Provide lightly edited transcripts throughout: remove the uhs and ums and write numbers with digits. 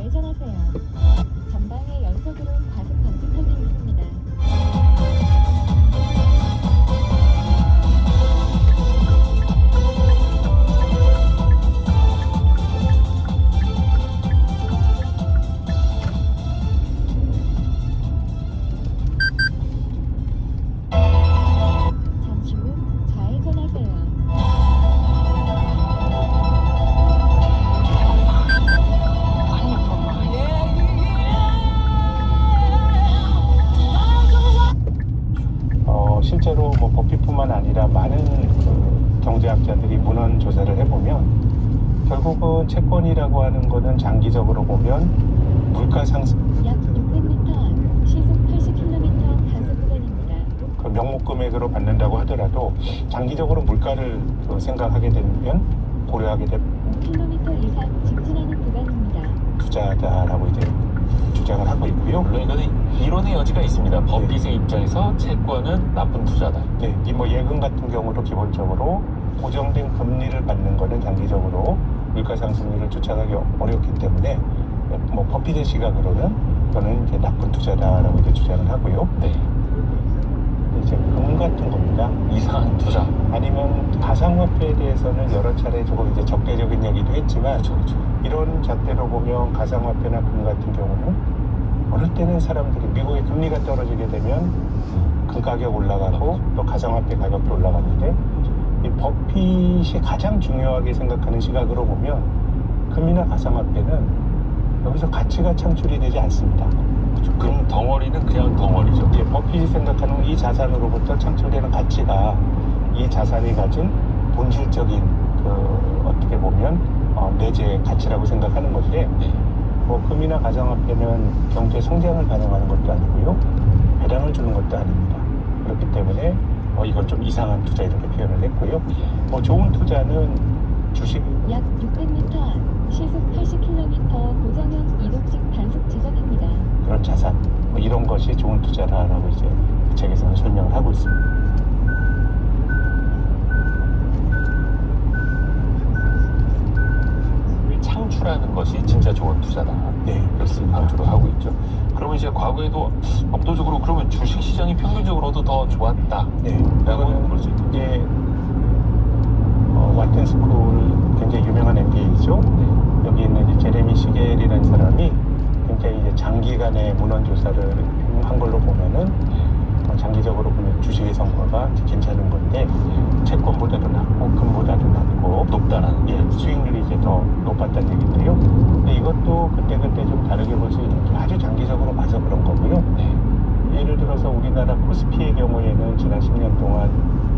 좌회전하세요. 전방에 연속으로 과속 방지턱이 있습니다. 잠시 후 좌회전하세요. 실제로 뭐 법비뿐만 아니라 많은 그 경제학자들이 문헌 조사를 해보면 결국은 채권이라고 하는 거는 장기적으로 보면 물가 상승, 약 600m 앞 시속 80km 단속 구간입니다. 그 명목 금액으로 받는다고 하더라도 장기적으로 물가를 생각하게 되면 고려하게 될 5km 이상 직진하는 구간입니다. 투자다라고 이제 주장을 하고 있고요. 물론 이거는 이론의 여지가 있습니다. 법빚의 입장에서 채권은 나쁜 투자다. 네, 이 뭐 예금 같은 경우도 기본적으로 고정된 금리를 받는 거는 장기적으로 물가 상승률을 쫓아가기 어렵기 때문에 뭐 버핏의 시각으로는 저는 이제 나쁜 투자다라고 이제 주장을 하고요. 네. 이제 금 같은 겁니다. 이상한 투자. 아니면 가상화폐에 대해서는 여러 차례 조금 이제 적대적인 얘기도 했지만 그렇죠. 이런 잣대로 보면 가상화폐나 금 같은 경우는 어느 때는 사람들이 미국의 금리가 떨어지게 되면 금 가격 올라가고 또 가상화폐 가격도 올라갔는데 이 버핏이 가장 중요하게 생각하는 시각으로 보면 금이나 가상화폐는 여기서 가치가 창출이 되지 않습니다. 금 덩어리는 그냥 덩어리죠. 예, 버핏이 생각하는 이 자산으로부터 창출되는 가치가 이 자산이 가진 본질적인 그 어떻게 보면 내재 가치라고 생각하는 건데 네. 뭐 금이나 가상화폐는 경제 성장을 반영하는 것도 아니고요, 배당을 주는 것도 아닙니다. 그렇기 때문에 이건 좀 이상한 투자 이렇게 표현을 했고요. 뭐 좋은 투자는 주식 약 600m 앞 시속 80km 고정형 이동식 단속 지점입니다. 그런 자산 뭐 이런 것이 좋은 투자라고 이제 이 책에서는 설명을 하고 있습니다. 창출하는 것이 진짜 좋은 투자다. 네, 그렇게 강조를 하고 있죠. 그러면 이제 과거에도 압도적으로 그러면 주식 시장이 평균적으로도 더 좋았다. 네, 라고 이거는 볼 수 있죠. 이게 왓튼 스쿨 굉장히 유명한 MBA죠. 네. 여기 있는 이제 제레미 시겔이라는 사람이 굉장히 이제 장기간의 문헌 조사를 한 걸로 보면은 장기적으로 보면 주식의 성과가 괜찮은 건데 채권보다도 낮고 금보다도 낮고 높다라는. 예, 수익률이 이제 더 높았다는 얘기인데요. 근데 이것도 그때그때 좀 다르게 볼 수 있는 게 아주 장기적으로 봐서 그런 거고요. 네. 예를 들어서 우리나라 코스피의 경우에는 지난 10년 동안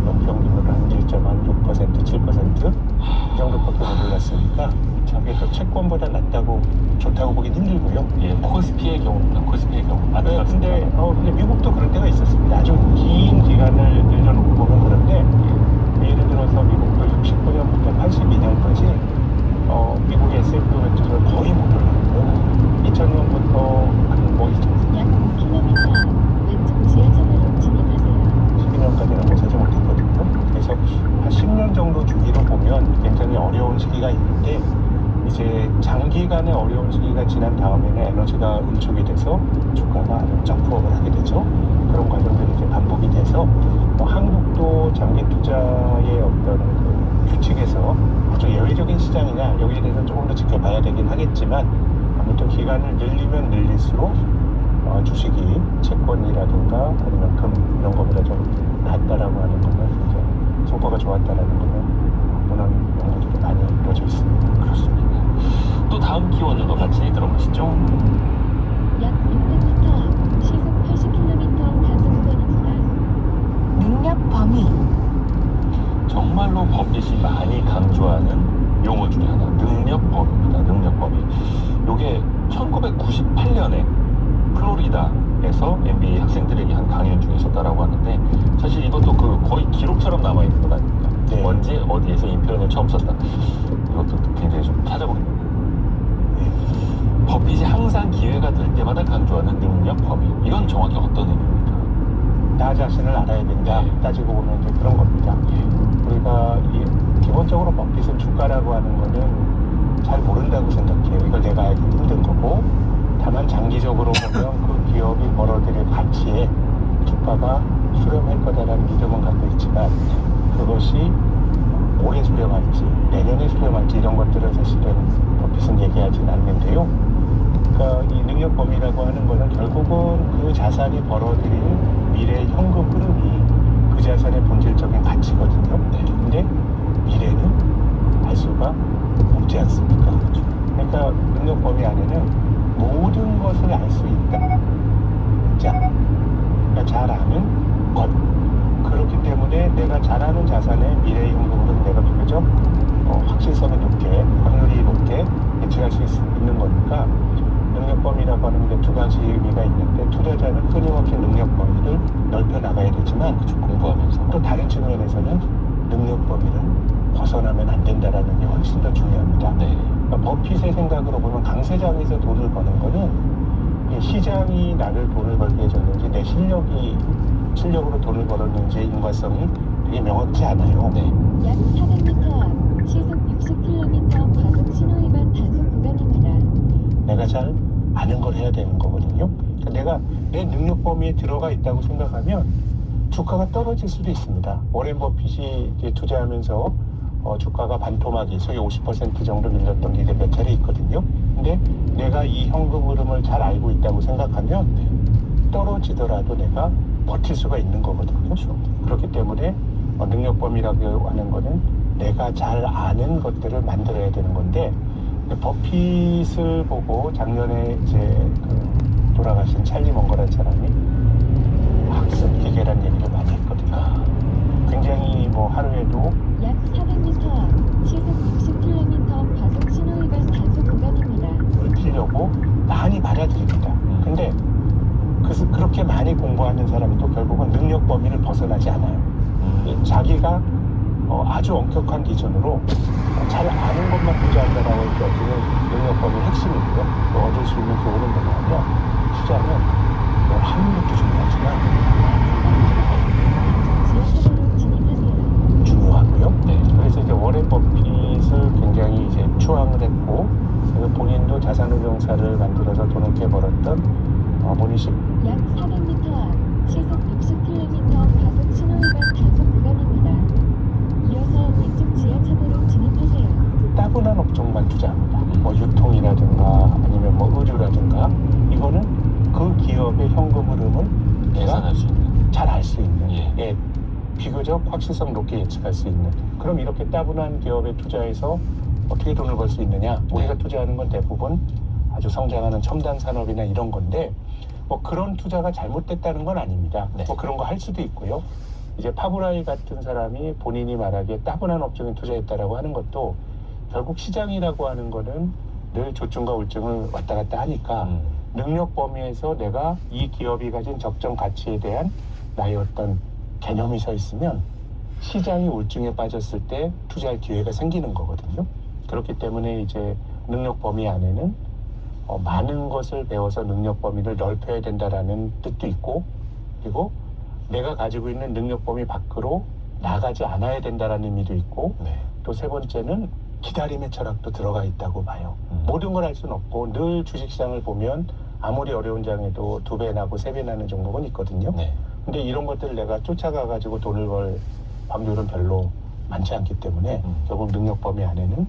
연평균으로 한 1.6%, 7%이 정도밖에 못 올랐으니까 저게 또 채권보다 낫다고 좋다고 보긴 힘들고요. 예, 코스피의 경우입니다. 코스피의 경우. 네, 근데 미국도 그럴 때가 있었습니다. 아주 긴 기간을 늘려놓고 보면 그런데 예를 들어서 미국도 69년부터 82년까지 미국의 S&P 500指数거의 못 올랐고요. 2000년부터 약 5km 앞 왼쪽 지하철로 진입하세요. 12년까지는 못하지 못했거든요. 그래서 한 10년 정도 주기로 보면 굉장히 어려운 시기가 있는데 이제 장기간의 어려운 시기가 지난 다음에는 에너지가 응축이 돼서 주가가 아주 점프업을 하게 되죠. 그런 과정들이 이제 반복이 돼서 한국도 장기 투자의 어떤 그 규칙에서 아주 예외적인 시장이냐 여기에 대해서 조금 더 지켜봐야 되긴 하겠지만 아무튼 기간을 늘리면 늘릴수록 주식이 채권이라든가 아니면 금 이런 거보다 좀 낫다라고 하는 거는 이제 성과가 좋았다라는 거는 문헌 연구들이 많이 이루어져 있습니다. 그렇습니다. 또 다음 키워드도 같이 들어보시죠. 약 600m 앞 시속 80km 단속 구간입니다. 능력 범위, 정말로 법빗이 많이 강조하는 용어 중에 하나, 능력범위입니다. 능력범위. 요게 1998년에 플로리다에서 MBA 학생들에게 한 강연 중에 있었다라고 하는데 사실 이것도 그 거의 기록처럼 남아있는 것 아닙니까? 네. 언제 어디에서 이 표현을 처음 썼다. 이것도 굉장히 좀 찾아보겠습니다. 버핏이 항상 기회가 될 때마다 강조하는 능력 범위. 이건 정확히 어떤 의미입니까? 나 자신을 알아야 된다. 따지고 보면 이제 그런 겁니다. 우리가 기본적으로 버핏은 주가라고 하는 거는 잘 모른다고 생각해요. 이걸 내가 알기 힘든 거고, 다만 장기적으로 보면 그 기업이 벌어들일 가치에 주가가 수렴할 거다라는 믿음은 갖고 있지만, 그것이 올해 수렴할지 내년에 수렴할지 이런 것들은 사실은 버핏은 얘기하진 않는데요. 그러니까 이 능력 범위라고 하는 것은 결국은 그 자산이 벌어들일 미래의 현금 흐름이 그 자산의 본질적인 가치거든요. 근데 미래는 알 수가 없지 않습니까? 그러니까 능력 범위 안에는 모든 것을 알 수 있다. 자, 그러니까 잘 아는 것. 그렇기 때문에 내가 잘 아는 자산의 미래의 현금으로 내가 비교적 확실성이 높게, 확률이 높게 예측할 수 있는 거니까 능력 범위라고 하는 게 두 가지 의미가 있는데, 투자자는 끊임없이 능력 범위를 넓혀 나가야 되지만 공부하면서 또 다른 측면에서는 능력 범위를 벗어나면 안 된다라는 게 훨씬 더 중요합니다. 네. 그러니까 버핏의 생각으로 보면 강세장에서 돈을 버는 거는 시장이 나를 돈을 벌게 해줬는지 내 실력으로 돈을 벌었는지의 인과성이 되게 명확치 않아요. 네. 약 400m 앞 시속 60km 과속 신호위반 단속 구간입니다. 내가 잘 아는 걸 해야 되는 거거든요. 그러니까 내가 내 능력 범위에 들어가 있다고 생각하면 주가가 떨어질 수도 있습니다. 워렌 버핏이 이제 투자하면서 주가가 반토막이 소위 50% 정도 밀렸던 게 몇 차례 있거든요. 근데 내가 이 현금 흐름을 잘 알고 있다고 생각하면 떨어지더라도 내가 버틸 수가 있는 거거든요. 그렇죠. 그렇기 때문에 능력 범위라고 하는 거는 내가 잘 아는 것들을 만들어야 되는 건데, 버핏을 보고 작년에 이제 돌아가신 찰리 먼거라는 사람이 학습 기계라는 얘기를 많이 했거든요. 굉장히 뭐 하루에도 약 400m 앞 시속 60km 과속 신호위반 단속 구간입니다. 그걸 피려고 많이 받아들입니다. 근데 그렇게 많이 공부하는 사람도 결국은 능력 범위를 벗어나지 않아요. 자기가 아주 엄격한 기준으로 잘 아는 것만 투자한다라고 할 때는 능력 범위 핵심이고요. 또 얻을 수 있는 교훈은 뭐냐면, 투자는 확률도 중요하지만 지하철로 진입하세요. 중요하고요. 네. 그래서 이제 워렌 버핏을 굉장히 이제 추앙을 했고, 그래서 본인도 자산운용사를 만들어서 돈을 꽤 벌었던 모니시 약 400m 앞 시속 60km 과속 신호위반 단속 구간입니다. 이어서 왼쪽 지하차도로 진입하세요. 따분한 업종만 투자합니다. 뭐 유통이라든가 아니면 뭐 의류라든가, 이거는 그 기업의 현금 흐름을 내가 계산할 수 있는. 잘 알 수 있는, 예. 비교적 확실성 높게 예측할 수 있는. 그럼 이렇게 따분한 기업에 투자해서 어떻게 돈을 벌 수 있느냐? 우리가 투자하는 건 대부분 아주 성장하는 첨단 산업이나 이런 건데, 뭐 그런 투자가 잘못됐다는 건 아닙니다. 네. 뭐 그런 거 할 수도 있고요. 이제 파브라이 같은 사람이 본인이 말하기에 따분한 업종에 투자했다라고 하는 것도, 결국 시장이라고 하는 거는 늘 조증과 울증을 왔다 갔다 하니까 능력 범위에서 내가 이 기업이 가진 적정 가치에 대한 나의 어떤 개념이 서 있으면 시장이 울증에 빠졌을 때 투자할 기회가 생기는 거거든요. 그렇기 때문에 이제 능력 범위 안에는 많은 것을 배워서 능력 범위를 넓혀야 된다라는 뜻도 있고, 그리고 내가 가지고 있는 능력 범위 밖으로 나가지 않아야 된다라는 의미도 있고, 네. 또 세 번째는 기다림의 철학도 들어가 있다고 봐요. 모든 걸 할 수는 없고, 늘 주식시장을 보면 아무리 어려운 장에도 2배 나고 3배 나는 종목은 있거든요. 네. 근데 이런 것들을 내가 쫓아가가지고 돈을 벌 확률은 별로 많지 않기 때문에 결국 능력 범위 안에는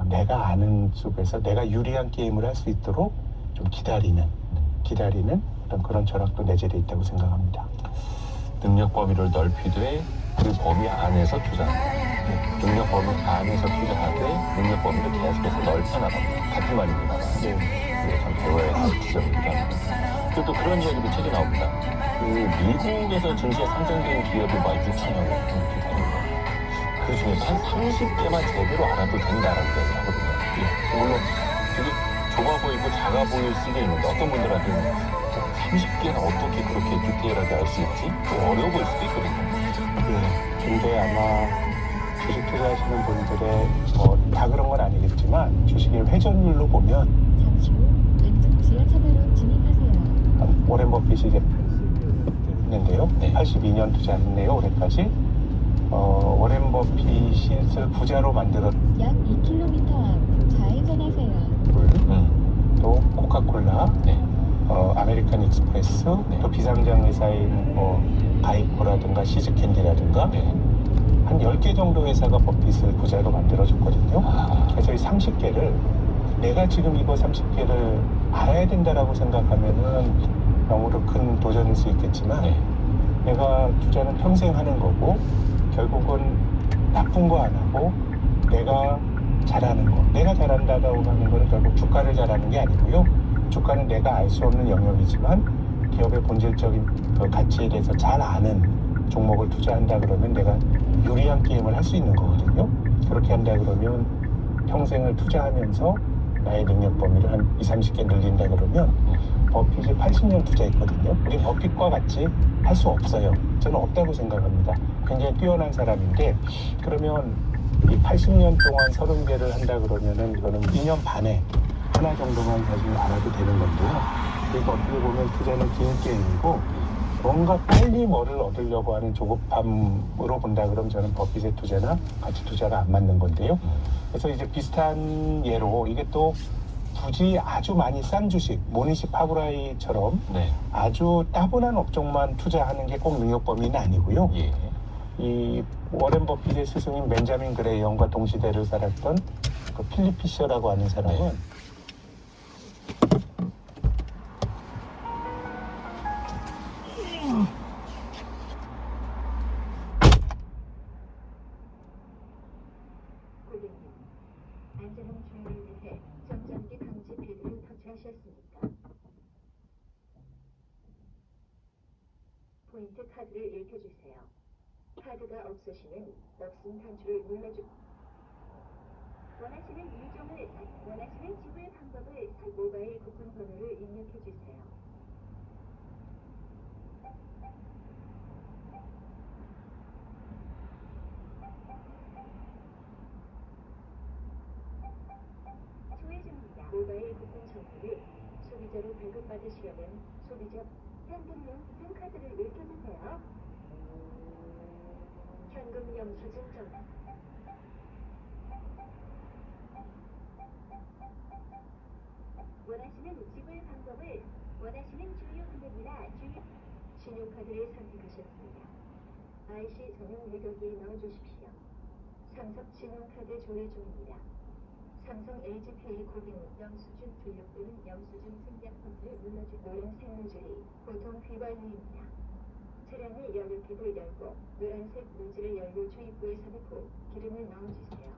내가 아는 속에서 내가 유리한 게임을 할 수 있도록 좀 기다리는 어떤 그런 철학도 내재되어 있다고 생각합니다. 능력 범위를 넓히되 그 범위 안에서 투자한다. 능력 범위 안에서 투자하되 능력 범위를 계속해서 넓혀나갑니다. 같은 말입니다. 이게 참 배워야 할 지점입니다. 그리고 또 그런 이야기도 책에 나옵니다. 미국에서 증시에 상장된 기업이 막 6천여 개 이렇게 되는데, 그 중에서 한 30개만 제대로 알아도 된다라는 이야기를 하거든요. 물론 되게 좁아 보이고 작아 보일 수도 있는데, 어떤 분들한테는 30개나 어떻게 그렇게 디테일하게 알 수 있지? 또 어려워 보일 수도 있거든요. 근데 아마 주식 투자하시는 분들의 다 그런 건 아니겠지만, 주식의 회전율로 보면 잠시 후 왼쪽 지하차도로 진입하세요. 워렌 버핏이 이제 했는데요. 네. 82년 투자했네요. 올해까지. 워렌 버핏을 부자로 만들었 약 2km 앞 좌회전하세요. 또 코카콜라, 네. 아메리칸 익스프레스, 네. 또 비상장 회사인 바이코라든가 시즈캔디라든가 네. 한 10개 정도 회사가 버핏을 부자로 만들어줬거든요. 아, 그래서 이 30개를 내가 지금 이거 30개를 알아야 된다라고 생각하면은 너무도 큰 도전일 수 있겠지만 네. 내가 투자는 평생 하는 거고 결국은 나쁜 거 안 하고 내가 잘하는 거, 내가 잘한다고 하는 거는 결국 주가를 잘하는 게 아니고요. 주가는 내가 알 수 없는 영역이지만 기업의 본질적인 그 가치에 대해서 잘 아는 종목을 투자한다 그러면 내가 유리한 게임을 할 수 있는 거거든요. 그렇게 한다 그러면 평생을 투자하면서 나의 능력 범위를 한 20, 30개 늘린다 그러면 버핏이 80년 투자했거든요. 우리 버핏과 같이 할 수 없어요. 저는 없다고 생각합니다. 굉장히 뛰어난 사람인데 그러면 이 80년 동안 30개를 한다 그러면은 이거는 2년 반에 하나 정도만 사실 알아도 되는 건데요. 그러니까 어떻게 보면 투자는 긴 게임이고 뭔가 빨리 뭐를 얻으려고 하는 조급함으로 본다 그러면 저는 버핏의 투자나 가치 투자가 안 맞는 건데요. 그래서 이제 비슷한 예로 이게 또 굳이 아주 많이 싼 주식, 모니시 파브라이처럼 네. 아주 따분한 업종만 투자하는 게 꼭 능력 범위는 아니고요. 예. 이 워렌 버핏의 스승인 벤자민 그레이엄과 동시대를 살았던 그 필립 피셔라고 하는 사람은 네. 고객님, 안전한 주행을 위해 정전기 방지 필드를 터치하셨습니까? 포인트 카드를 읽혀주세요. 카드가 없으시면 넋은 단추를 원하시는 지불 방법을 모바일 쿠폰 번호를 입력해주세요. 조회 중입니다. 모바일 쿠폰 정보를 소비자로 발급받으시려면 소비자 현금용 쿠폰카드를 읽혀주세요. 현금 영수증 전환. 원하시는 지불 방법을 원하시는 주요 금액이나 신용카드를 선택하셨습니다. IC 전용 매력기에 넣어주십시오. 삼성 신용카드 조회 중입니다. 삼성 LG페이 고객 영수증 출력 또는 영수증 생략 버튼을 노란색 노즐이 보통 휘발유입니다. 차량을 연료 캡을 열고 노란색 노즐을 연료 주입구에 삽입 후 기름을 넣어주세요.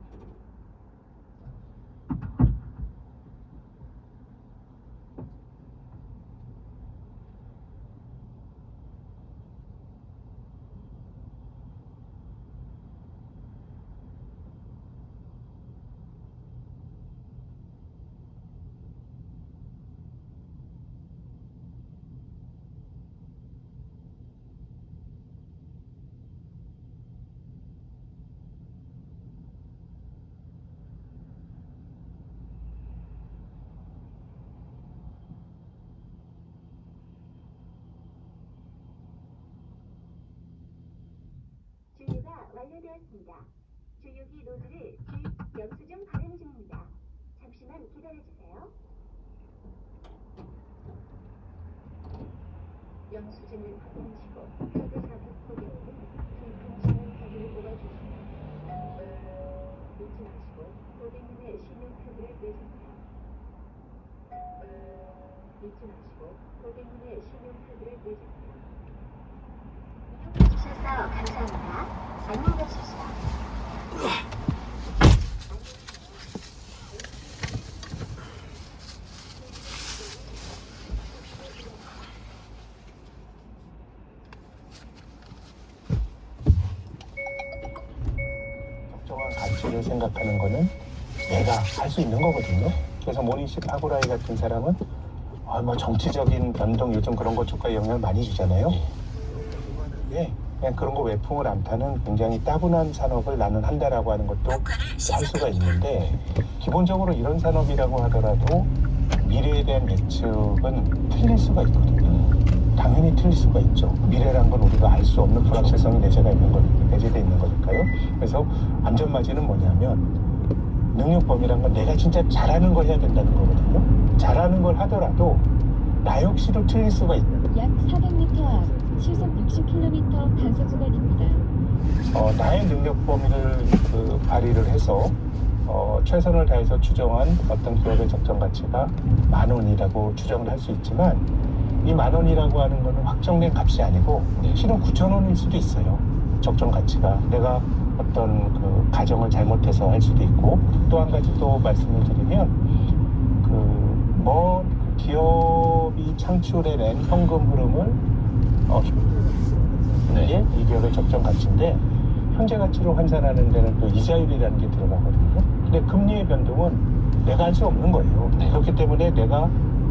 주유가 완료되었습니다. 주유기 노즐을 영수증 발행 중입니다. 잠시만 기다려주세요. 영수증을 확인하시고 카드 삽입 고객님은 투입한 신용카드를 뽑아주시고 잊지 마시고 고객님의 신용카드를 내주세요. 잊지 마시고 고객님의 신용카드를 내주세요. 이용해주셔서 감사합니다. 안녕히 가십시오. 적정한 가치를 생각하는 거는 내가 할 수 있는 거거든요. 그래서 모니시 파브라이 같은 사람은 뭐 정치적인 변동 요즘 그런 것 주가에 영향을 많이 주잖아요. 예, 그냥 그런 거 외풍을 안 타는 굉장히 따분한 산업을 나는 한다라고 하는 것도 할 수가 있는데 기본적으로 이런 산업이라고 하더라도 미래에 대한 예측은 틀릴 수가 있거든요. 당연히 틀릴 수가 있죠. 미래란 건 우리가 알 수 없는 불확실성이 내재되어 있는 거니까요. 그래서 안전마진은 뭐냐면 능력 범위란 건 내가 진짜 잘하는 걸 해야 된다는 거거든요. 잘하는 걸 하더라도 나 역시도 틀릴 수가 있다. 약 400m 앞 시속 60km 단속 구간입니다. 나의 능력 범위를 발휘를 해서 최선을 다해서 추정한 어떤 기업의 적정 가치가 10,000원이라고 추정을 할 수 있지만 이 10,000원이라고 하는 거는 확정된 값이 아니고 실은 9,000원일 수도 있어요. 적정 가치가 내가 어떤 가정을 잘못해서 할 수도 있고 또 한 가지 또 말씀을 드리면 기업이 창출해낸 현금 흐름을 네. 이 기업의 적정 가치인데 현재 가치로 환산하는 데는 또 이자율이라는 게 들어가거든요. 근데 금리의 변동은 내가 할 수 없는 거예요. 네. 그렇기 때문에 내가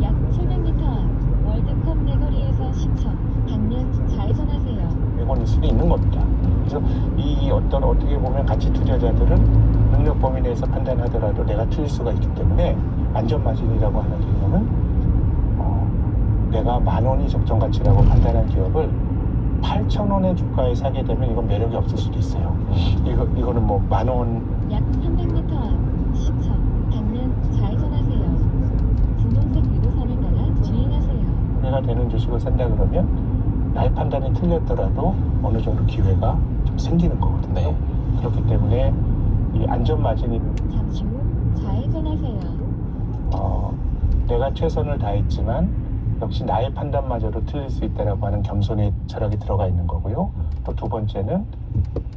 약 700m 앞 월드컵 내거리에서 시청 방면 좌회전하세요. 100원일 수도 있는 겁니다. 그래서 이 어떻게 보면 가치 투자자들은 능력 범위 내에서 판단하더라도 내가 틀릴 수가 있기 때문에 안전마진이라고 하는 개념은 내가 10,000원이 적정 가치라고 판단한 기업을 8,000원의 주가에 사게 되면 이건 매력이 없을 수도 있어요. 이거는 뭐 10,000원 약 300m 앞 시청 방면 좌회전하세요. 분홍색 유도선을 따라 주행하세요. 가 되는 주식을 산다 그러면 나의 판단이 틀렸더라도 어느 정도 기회가 좀 생기는 거거든요. 네. 그렇기 때문에 이 안전마진이 잠시 후 좌회전하세요. 내가 최선을 다했지만 역시 나의 판단마저도 틀릴 수 있다라고 하는 겸손의 철학이 들어가 있는 거고요. 또 두 번째는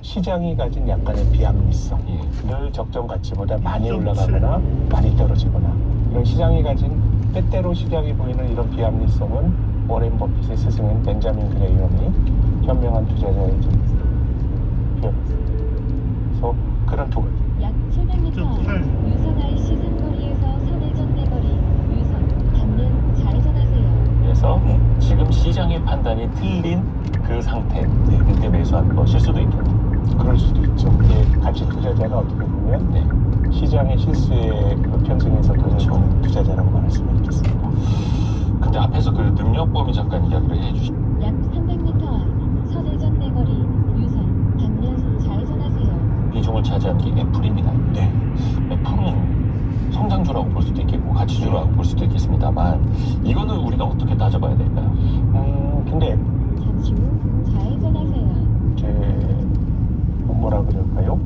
시장이 가진 약간의 비합리성, 늘 적정 가치보다 많이 올라가거나 많이 떨어지거나 이런 시장이 가진 때때로 시장이 보이는 이런 비합리성은 워렌 버핏의 스승인 벤자민 그레이엄이 현명한 투자자의 그래서 그런 두 가지. 약 700m 앞 유선 IC 삼거리에서 선회전 내거리 유선 방면 좌회전하세요. 그래서 지금 시장의 판단이 틀린 그 상태 그때 매수하는 것일 수도 있겠네요. 그럴 수도 있죠. 이게 가치 투자자는 어떻게 보면 네. 시장의 실수에 편승해서 돈을 버는 투자자라고 말할 수가 있겠습니다. 근데 앞에서 그 능력 범위 잠깐 이야기를 해주시. 약 300m 앞 선회전 내거리 유선 방면 좌회전하세요. 비중을 차지하는 게 애플입니다. 네. 애플은 성장주라고 볼 수도 있겠고 가치주라고 볼 수도 있겠습니다만 이거는 우리가 어떻게 따져봐야 될까요? 근데 잠시 후 좌회전하세요. 뭐라 그럴까요?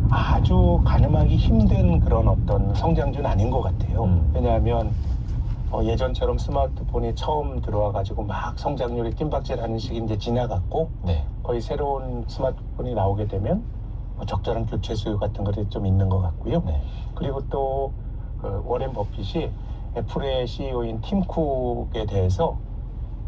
아주 가늠하기 힘든 그런 어떤 성장주는 아닌 것 같아요. 왜냐하면 예전처럼 스마트폰이 처음 들어와가지고 막 성장률이 뜀박질하는 시기 이제 지나갔고 네. 거의 새로운 스마트폰이 나오게 되면 적절한 교체 수요 같은 것이 좀 있는 것 같고요. 네. 그리고 또 워렌 버핏이 애플의 CEO인 팀 쿡에 대해서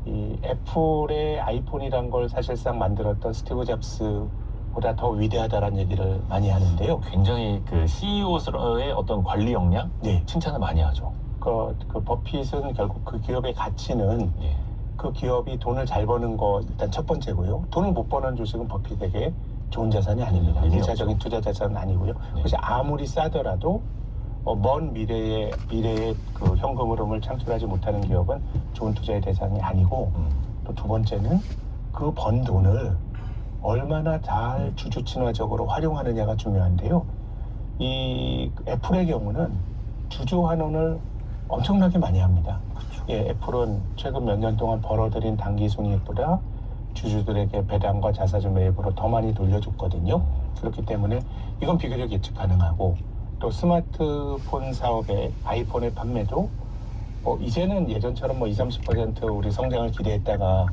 이 애플의 아이폰이란 걸 사실상 만들었던 스티브 잡스보다 더 위대하다라는 얘기를 많이 하는데요. 굉장히 그 CEO스러의 어떤 관리 역량 네. 칭찬을 많이 하죠. 그 버핏은 결국 그 기업의 가치는 예. 그 기업이 돈을 잘 버는 거 일단 첫 번째고요. 돈을 못 버는 주식은 버핏에게 좋은 자산이 아닙니다. 의미 일차적인 없죠. 투자 자산은 아니고요. 네. 그것이 아무리 싸더라도 먼 미래의 그 현금 흐름을 창출하지 못하는 기업은 좋은 투자의 대상이 아니고 또 두 번째는 그 번 돈을 얼마나 잘 주주 친화적으로 활용하느냐가 중요한데요. 이 애플의 경우는 주주 환원을 엄청나게 많이 합니다. 예, 애플은 최근 몇 년 동안 벌어들인 당기 순이익보다 주주들에게 배당과 자사주 매입으로 더 많이 돌려줬거든요. 그렇기 때문에 이건 비교적 예측 가능하고 또 스마트폰 사업의 아이폰의 판매도 이제는 예전처럼 20-30% 우리 성장을 기대했다가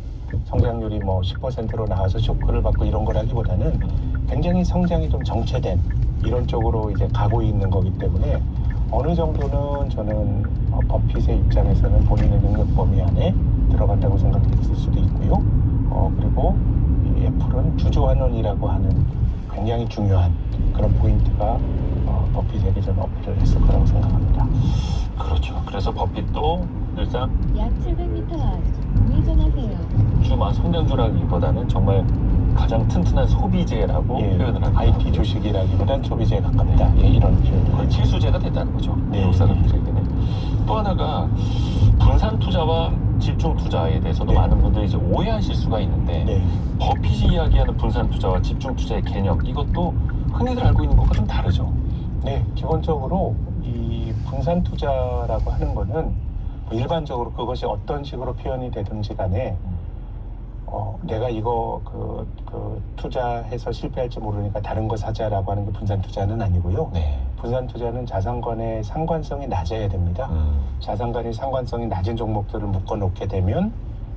성장률이 10%로 나와서 쇼크를 받고 이런 거라기보다는 굉장히 성장이 좀 정체된 이런 쪽으로 이제 가고 있는 거기 때문에 어느 정도는 저는 버핏의 입장에서는 본인의 능력 범위 안에 들어간다고 생각했을 수도 있고요. 그리고 이 애플은 주주 환원이라고 하는 굉장히 중요한 그런 포인트가 버핏에게 저는 어필을 했을 거라고 생각합니다. 그렇죠. 그래서 버핏도 늘상 약 700m 앞 우회전하세요. 주마 성장주라기보다는 정말 가장 튼튼한 소비재라고 표현을 합니다. IP 주식이라기보단 소비재에 가깝다. 예, 이런 표현을 거의 필수재가 됐다는 거죠. 네. 미국 사람들에게는. 또 하나가 분산 투자와 집중 투자에 대해서도 네. 많은 분들이 이제 오해하실 수가 있는데 네. 버핏이 이야기하는 분산 투자와 집중 투자의 개념 이것도 흔히들 알고 있는 것과 좀 다르죠. 네, 기본적으로 이 분산 투자라고 하는 거는 뭐 일반적으로 그것이 어떤 식으로 표현이 되든지 간에 내가 이거 그 투자해서 실패할지 모르니까 다른 거 사자라고 하는 게 분산 투자는 아니고요. 네. 분산 투자는 자산관의 상관성이 낮아야 됩니다. 자산관의 상관성이 낮은 종목들을 묶어놓게 되면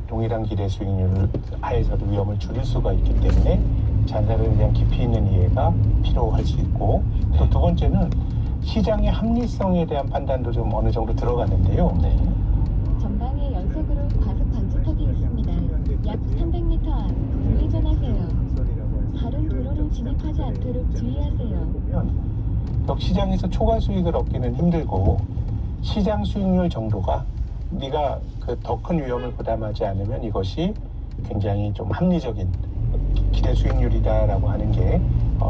동일한 기대 수익률 하에서도 위험을 줄일 수가 있기 때문에 자산에 대한 깊이 있는 이해가 필요할 수 있고 또 두 번째는 시장의 합리성에 대한 판단도 좀 어느 정도 들어가는데요. 네. 전방에 연속으로 과속 방지턱이 있습니다. 약 300m 앞 우회전하세요. 다른 도로로 진입하지 않도록 주의하세요. 또 시장에서 초과 수익을 얻기는 힘들고 시장 수익률 정도가 네가 그 더 큰 위험을 부담하지 않으면 이것이 굉장히 좀 합리적인 기대 수익률이다라고 하는 게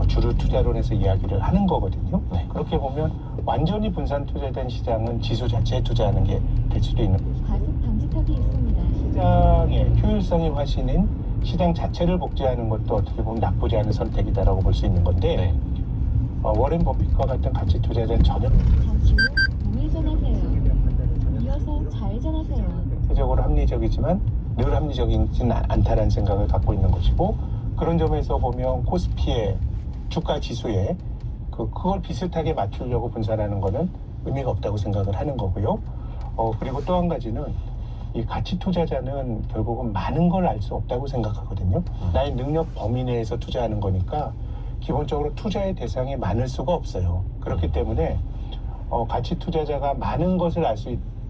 주류 투자론에서 이야기를 하는 거거든요. 네. 그렇게 보면 완전히 분산 투자된 시장은 지수 자체에 투자하는 게 될 수도 있는 거죠. 과속 방지턱이 있습니다. 시장의 효율성이 화신인 시장 자체를 복제하는 것도 어떻게 보면 나쁘지 않은 선택이다라고 볼 수 있는 건데 네. 워렌 버핏과 같은 가치 투자자는 전혀 잠시 후 우회전하세요. 이어서 좌회전하세요. 전체적으로 합리적이지만 늘 합리적이지는 않다는 생각을 갖고 있는 것이고 그런 점에서 보면 코스피의 주가 지수에 그걸 비슷하게 맞추려고 분산하는 거는 의미가 없다고 생각을 하는 거고요. 그리고 또 한 가지는 이 가치 투자자는 결국은 많은 걸 알 수 없다고 생각하거든요. 나의 능력 범위 내에서 투자하는 거니까 기본적으로 투자의 대상이 많을 수가 없어요. 그렇기 때문에 가치 투자자가 많은 것을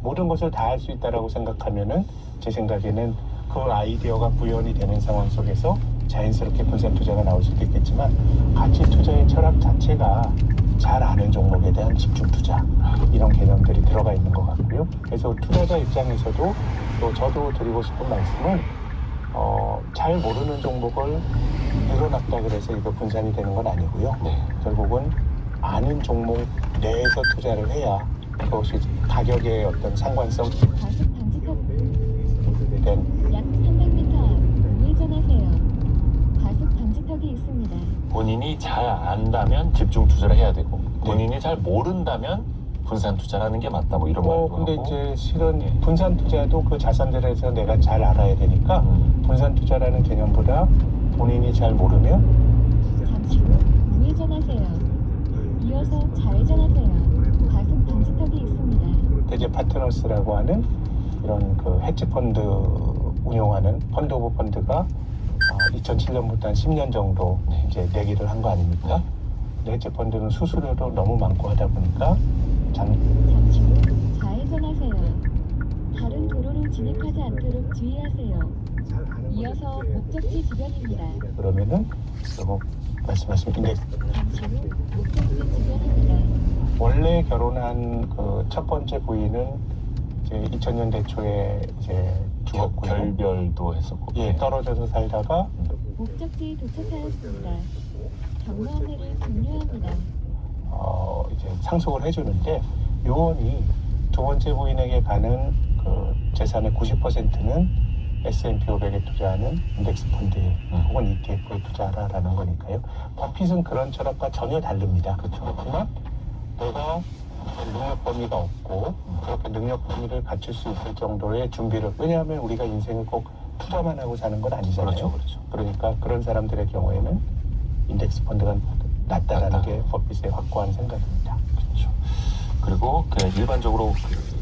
모든 것을 다 알 수 있다라고 생각하면은 제 생각에는 그 아이디어가 구현이 되는 상황 속에서 자연스럽게 분산 투자가 나올 수도 있겠지만 가치 투자의 철학 자체가 잘 아는 종목에 대한 집중 투자 이런 개념들이 들어가 있는 것 같고요. 그래서 투자자 입장에서도 또 저도 드리고 싶은 말씀은 잘 모르는 종목을 늘어났다 그래서 이거 분산이 되는 건 아니고요. 네. 결국은 아는 종목 내에서 투자를 해야 그것이 가격의 어떤 상관성 과속 방지턱 된 약 300m 앞 우회전하세요. 과속 방지턱이 있습니다. 본인이 잘 안다면 집중 투자를 해야 되고 본인이 잘 모른다면 분산 투자를 하는 게 맞다 뭐 이런 말도 근데 하고. 이제 실은 분산 투자도 그 자산들에서 내가 잘 알아야 되니까 분산 투자라는 개념보다 본인이 잘 모르면 잠시 후 우회전하세요. 이어서 좌회전하세요. 과속 방지턱이 있습니다. 대제 파트너스라고 하는 이런 그 헤지 펀드 운용하는 펀드 오브 펀드가 2007년부터 한 10년 정도 이제 내기를 한 거 아닙니까? 근데 헤지 펀드는 수수료도 너무 많고 하다 보니까 잠시 후 좌회전하세요. 다른 도로로 진입하지 않도록 주의하세요. 이어서 목적지 주변입니다. 그러면은 그리고 말씀하신 인덱스 잠시 후 목적지 주변입니다. 원래 결혼한 그 첫 번째 부인은 이제 2000년대 초에 이제 죽었고요. 결별도 했었고. 예, 떨어져서 살다가 목적지 도착하였습니다. 경로 안내를 종료합니다. 이제 상속을 해주는데 요원이 두 번째 부인에게 가는 그 재산의 90%는 S&P 500에 투자하는 인덱스 펀드 혹은 ETF에 투자하라라는 거니까요. 버핏은 그런 철학과 전혀 다릅니다. 그렇지만 내가 능력 범위가 없고 그렇게 능력 범위를 갖출 수 있을 정도의 준비를 왜냐하면 우리가 인생을 꼭 투자만 하고 사는 건 아니잖아요. 그렇죠. 그러니까 그런 사람들의 경우에는 인덱스 펀드가 낫다라는 게 버핏의 확고한 생각입니다. 그렇죠. 그리고 그냥 일반적으로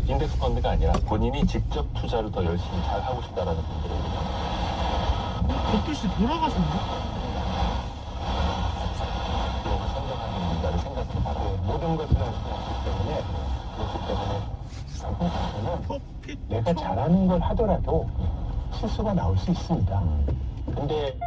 인덱스 펀드가 아니라 본인이 직접 투자를 더 열심히 잘 하고 싶다라는 분들에게는 버핏이 돌아가셨나? 선정하는 문제를 생각해봐라. 모든 것을 할 수 없기 때문에 그렇기 때문에 결국 버핏 내가 잘하는 걸 하더라도 실수가 나올 수 있습니다. 근데